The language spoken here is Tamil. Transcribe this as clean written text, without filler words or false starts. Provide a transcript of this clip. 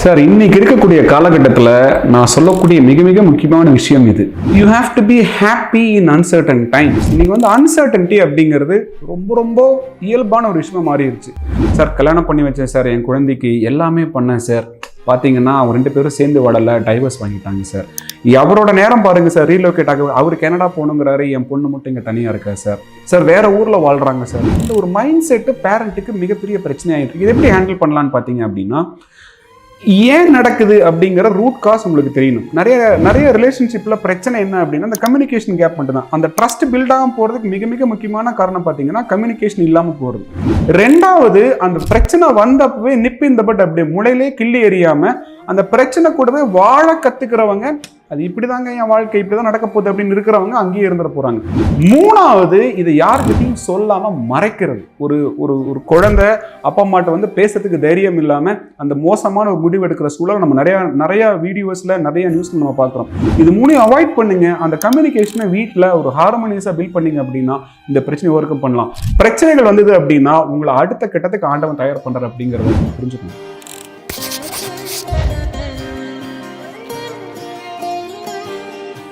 சார், இன்னைக்கு இருக்கக்கூடிய காலகட்டத்தில் நான் சொல்லக்கூடிய மிக மிக முக்கியமான விஷயம் இது. You have to be happy in uncertain times. இன்னைக்கு அன்சர்டன்டி அப்படிங்கிறது ரொம்ப ரொம்ப இயல்பான ஒரு விஷயமா மாறிடுச்சு. சார், கல்யாணம் பண்ணி வச்சேன் சார், என் குழந்தைக்கு எல்லாமே பண்ணேன் சார், பார்த்தீங்கன்னா அவங்க 2 பேரும் சேர்ந்து வாடலை, டைவர்ஸ் வாங்கிட்டாங்க சார். அவரோட நேரம் பாருங்க சார், ரீலோகேட் ஆக அவர் கனடா போகணுங்கிறாரு, என் பொண்ணு மட்டும் இங்கே தனியாக இருக்கா சார். சார், வேற ஊரில் வாழ்கிறாங்க சார். இந்த ஒரு மைண்ட் செட்டு பேரண்ட்டுக்கு மிகப்பெரிய பிரச்சனை ஆகிட்டு இருக்கு. இதை எப்படி ஹேண்டில் பண்ணலான்னு பார்த்தீங்க அப்படின்னா, ஏன் நடக்குது அப்படிங்கிற ரூட் காஸ் உங்களுக்கு தெரியணும். நிறைய ரிலேஷன்ஷிப்ல பிரச்சனை என்ன அப்படின்னா அந்த கம்யூனிகேஷன் கேப் மட்டும் தான். அந்த ட்ரஸ்ட் பில்ட் ஆகாம போறதுக்கு மிக மிக முக்கியமான காரணம் பார்த்தீங்கன்னா கம்யூனிகேஷன் இல்லாம போறது. ரெண்டாவது, அந்த பிரச்சனை வந்தப்பவே நிப்பு இந்த பட் அப்படியே முளையிலே கிள்ளி எறியாம அந்த பிரச்சனை கூடவே வாழ கத்துக்கிறவங்க, அது இப்படிதாங்க என் வாழ்க்கை இப்படிதான் நடக்க போகுது அப்படின்னு இருக்கிறவங்க அங்கேயே இருந்துட போறாங்க. மூணாவது, இதை யாருக்கிட்டையும் சொல்லாம மறைக்கிறது. ஒரு ஒரு குழந்தை அப்பா அம்மாட்ட பேசுறதுக்கு தைரியம் இல்லாம அந்த மோசமான ஒரு முடிவு எடுக்கிற சூழல் நம்ம நிறைய வீடியோஸ்ல நிறைய நியூஸ்ல நம்ம பார்க்குறோம். இது மூணையும் அவாய்ட் பண்ணுங்க. அந்த கம்யூனிகேஷனை வீட்டில் ஒரு ஹார்மோனியஸா பில்ட் பண்ணீங்க அப்படின்னா இந்த பிரச்சனை ஓவர் கம் பண்ணலாம். பிரச்சனைகள் வந்தது அப்படின்னா உங்களை அடுத்த கட்டத்துக்கு ஆண்டவன் தயார் பண்றாரு அப்படிங்கிறத புரிஞ்சுக்கணும்.